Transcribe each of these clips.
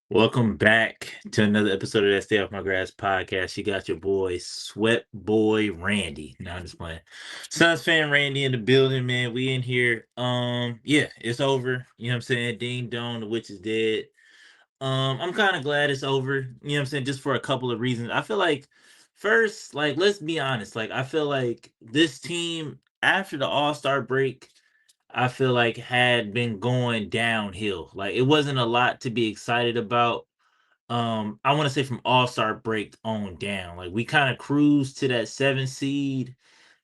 Welcome back to another episode of that Stay Off My Grass podcast. You got your boy, Sweat Boy Randy. No, I'm just playing. Suns fan Randy in the building, man. We in here. Yeah, it's over. You know what I'm saying? Ding dong, the witch is dead. I'm kind of glad it's over. You know what I'm saying? Just for a couple of reasons. I feel like first, like, let's be honest. Like, I feel like this team after the All-Star break, I feel like had been going downhill. Like it wasn't a lot to be excited about. I want to say from All-Star break on down. Like we kind of cruised to that 7 seed,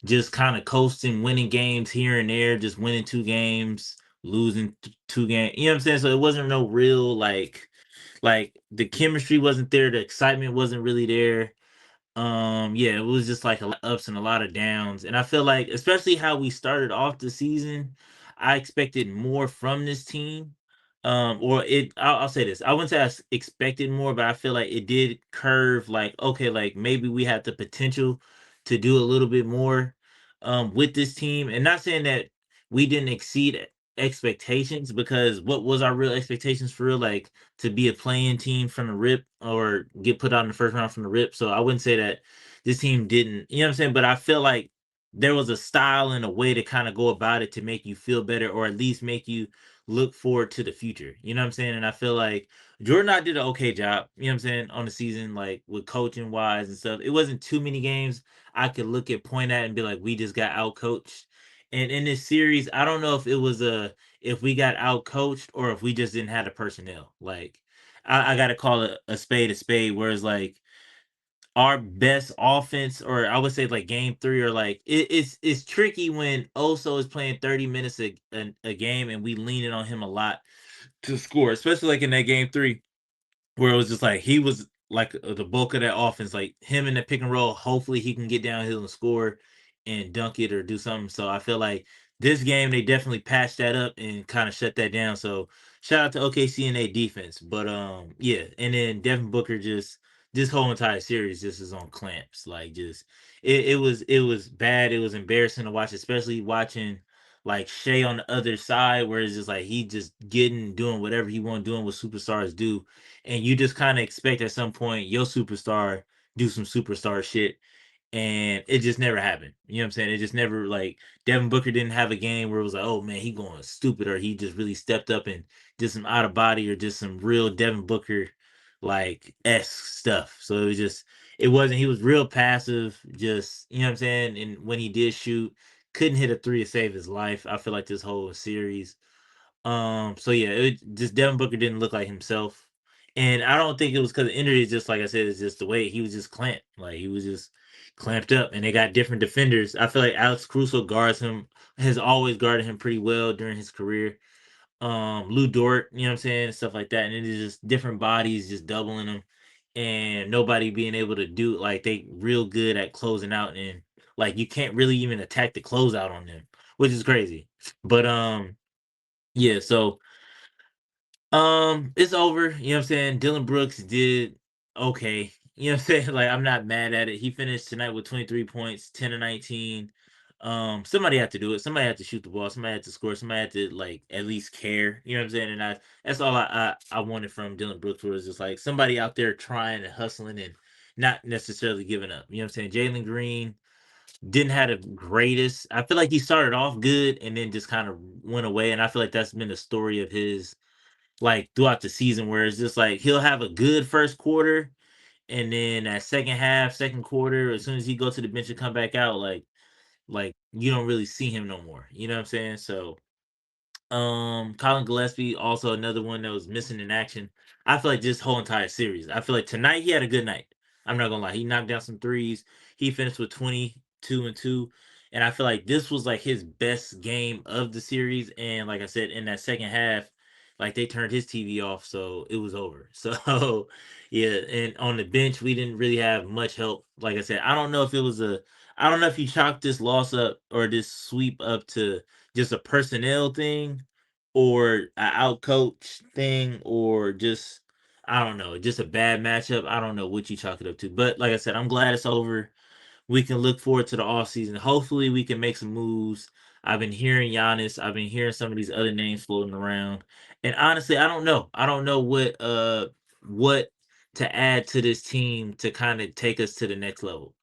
just kind of coasting, winning games here and there, just winning 2 games, losing 2 games. You know what I'm saying? So it wasn't no real like the chemistry wasn't there, the excitement wasn't really there. Yeah, it was just like a lot of ups and a lot of downs. And I feel like, especially how we started off the season, I expected more from this team. I'll say this. I wouldn't say expected more, but I feel like it did curve like, okay, like maybe we had the potential to do a little bit more with this team. And not saying that we didn't exceed expectations, because what was our real expectations for real? Like to be a playing team from the rip or get put out in the first round from the rip. So I wouldn't say that this team didn't, you know what I'm saying? But I feel like there was a style and a way to kind of go about it to make you feel better, or at least make you look forward to the future. You know what I'm saying? And I feel like Jordan did an okay job, you know what I'm saying, on the season, like with coaching wise and stuff. It wasn't too many games I could look at, point at, and be like, we just got out coached. And in this series, I don't know if it was if we got out coached or if we just didn't have the personnel. Like I gotta call it a spade. Whereas like our best offense, or I would say like game three, or like it's tricky when Oso is playing 30 minutes a game and we leaning on him a lot to score, especially like in that game three where it was just like he was like the bulk of that offense, like him in the pick and roll. Hopefully, he can get downhill and score and dunk it or do something. So I feel like this game they definitely patched that up and kind of shut that down. So shout out to OKC and their defense. But yeah, and then Devin Booker just this whole entire series just is on clamps. Like just it was bad. It was embarrassing to watch, especially watching like Shea on the other side, where it's just like he just getting doing whatever he want, doing what superstars do, and you just kind of expect at some point your superstar do some superstar shit, and it just never happened. You know what I'm saying? It just never, like, Devin Booker didn't have a game where it was like, oh man, he going stupid, or he just really stepped up and did some out of body or just some real Devin Booker like esque stuff. So it was just, it wasn't, he was real passive, just, you know what I'm saying? And when he did shoot, couldn't hit a three to save his life. I feel like this whole series. So yeah, it just Devin Booker didn't look like himself. And I don't think it was because of injury. It's just like I said, it's just the way he was just clamped. Like he was just clamped up, and they got different defenders. I feel like Alex Caruso guards him, has always guarded him pretty well during his career. Lou Dort, you know what I'm saying, and stuff like that. And it is just different bodies just doubling him, and nobody being able to do, like, they real good at closing out, and like you can't really even attack the closeout on them, which is crazy. But yeah, so it's over, you know what I'm saying? Dylan Brooks did okay. You know what I'm saying? Like I'm not mad at it. He finished tonight with 23 points, 10 and 19. Somebody had to do it. Somebody had to shoot the ball. Somebody had to score. Somebody had to like at least care. You know what I'm saying? And that's all I wanted from Dylan Brooks, was just like somebody out there trying and hustling and not necessarily giving up. You know what I'm saying? Jalen Green didn't have the greatest. I feel like he started off good and then just kind of went away. And I feel like that's been the story of his, like, throughout the season, where it's just like he'll have a good first quarter, and then that second half, second quarter, as soon as he go to the bench and come back out, like you don't really see him no more. You know what I'm saying? So Colin Gillespie, also another one that was missing in action. I feel like this whole entire series. I feel like tonight he had a good night. I'm not gonna lie. He knocked down some threes. He finished with 22 and 2. And I feel like this was like his best game of the series. And like I said, in that second half, like they turned his TV off, so it was over. So yeah, and on the bench, we didn't really have much help. Like I said, I don't know if you chalk this loss up or this sweep up to just a personnel thing, or a out coach thing, or just, I don't know, just a bad matchup. I don't know what you chalk it up to. But like I said, I'm glad it's over. We can look forward to the off season. Hopefully we can make some moves. I've been hearing Giannis. I've been hearing some of these other names floating around. And honestly, I don't know. I don't know what what to add to this team to kind of take us to the next level.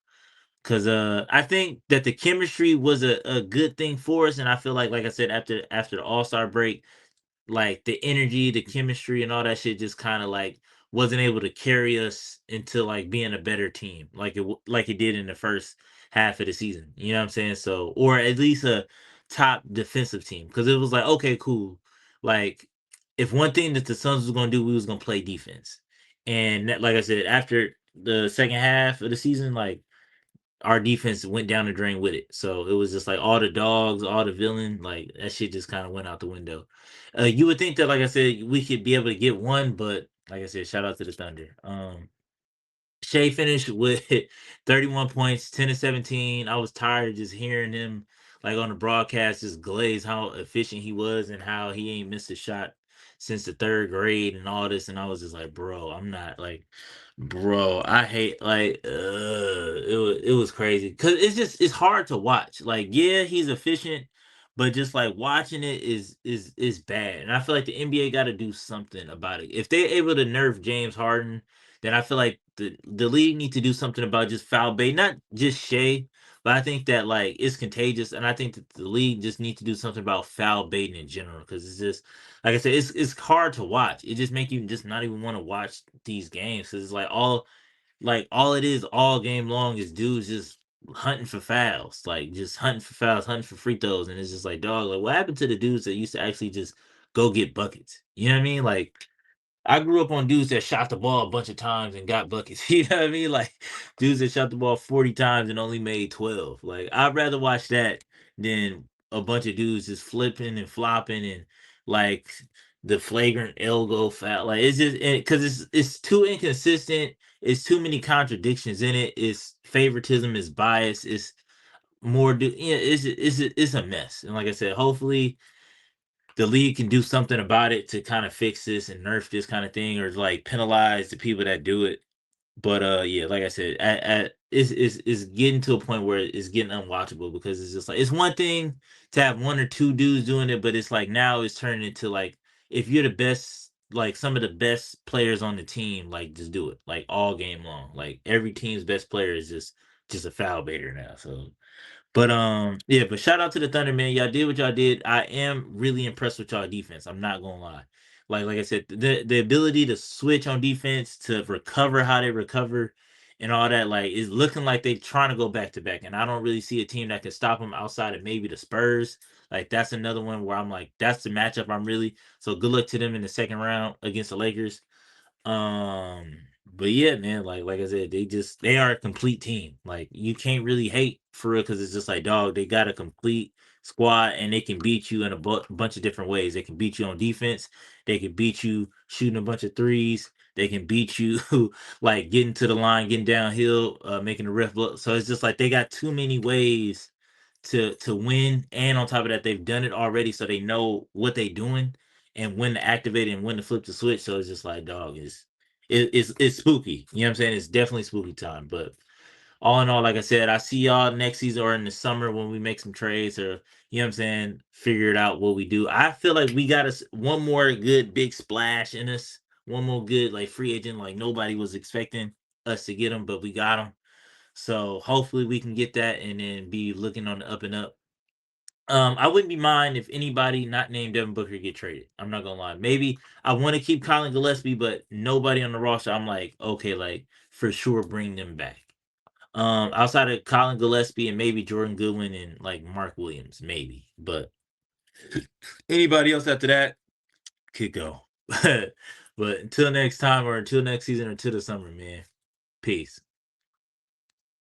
Cause I think that the chemistry was a good thing for us. And I feel like I said, after the All-Star break, like the energy, the chemistry, and all that shit just kind of like wasn't able to carry us into like being a better team, like it did in the first half of the season. You know what I'm saying? So, or at least a top defensive team, because it was like, okay, cool. Like, if one thing that the Suns was gonna do, we was gonna play defense. And that, like I said, after the second half of the season, like our defense went down the drain with it. So it was just like all the dogs, all the villain, like that shit just kind of went out the window. You would think that, like I said, we could be able to get one, but like I said, shout out to the Thunder. Shea finished with 31 points, 10 to 17. I was tired of just hearing him like on the broadcast just glaze how efficient he was and how he ain't missed a shot since the third grade and all this. And I was just like, bro, I'm not like, bro, I hate like it was crazy. Cause it's hard to watch. Like, yeah, he's efficient, but just like watching it is bad. And I feel like the NBA gotta do something about it. If they're able to nerf James Harden, then I feel like the league need to do something about just foul bait, not just Shea, but I think that like it's contagious, and I think that the league just need to do something about foul baiting in general because it's just like I said, it's hard to watch. It just make you just not even want to watch these games because it's like all it is all game long is dudes just hunting for fouls, like just hunting for fouls, hunting for free throws, and it's just like dog, like what happened to the dudes that used to actually just go get buckets? You know what I mean? Like I grew up on dudes that shot the ball a bunch of times and got buckets. You know what I mean? Like dudes that shot the ball 40 times and only made 12. Like I'd rather watch that than a bunch of dudes just flipping and flopping and like the flagrant elbow foul. Like it's just because it's too inconsistent. It's too many contradictions in it. It's favoritism. It's bias. It's more. Yeah, it's a mess. And like I said, hopefully the league can do something about it to kind of fix this and nerf this kind of thing or like penalize the people that do it. But yeah, like I said, it's getting to a point where it's getting unwatchable because it's just like it's one thing to have one or two dudes doing it, but it's like now it's turning into like if you're the best, like some of the best players on the team, like just do it like all game long. Like every team's best player is just a foul baiter now. So but yeah, but shout out to the Thunder, man. Y'all did what y'all did. I am really impressed with y'all defense. I'm not gonna lie. Like I said, the ability to switch on defense, to recover how they recover, and all that, like is looking like they're trying to go back to back. And I don't really see a team that can stop them outside of maybe the Spurs. Like that's another one where I'm like, that's the matchup I'm really. So good luck to them in the second round against the Lakers. Um, but yeah, man, like I said, they are a complete team. Like you can't really hate for real because it's just like dog, they got a complete squad and they can beat you in a bunch of different ways. They can beat you on defense, they can beat you shooting a bunch of threes, they can beat you like getting to the line, getting downhill, making the ref look. So it's just like they got too many ways to win, and on top of that, they've done it already, so they know what they doing and when to activate it and when to flip the switch. So it's just like, dog, it's spooky. You know what I'm saying? It's definitely spooky time. But all in all, like I said, I see y'all next season or in the summer when we make some trades or you know what I'm saying, figure it out what we do. I feel like we got us one more good big splash in us, one more good like free agent, like nobody was expecting us to get him, but we got him. So hopefully we can get that and then be looking on the up and up. I wouldn't be mind if anybody not named Devin Booker get traded. I'm not gonna lie. Maybe I want to keep Colin Gillespie, but nobody on the roster. I'm like, okay, like for sure, bring them back. Outside of Colin Gillespie and maybe Jordan Goodwin and like Mark Williams, maybe. But anybody else after that could go. But until next time, or until next season, or until the summer, man. Peace.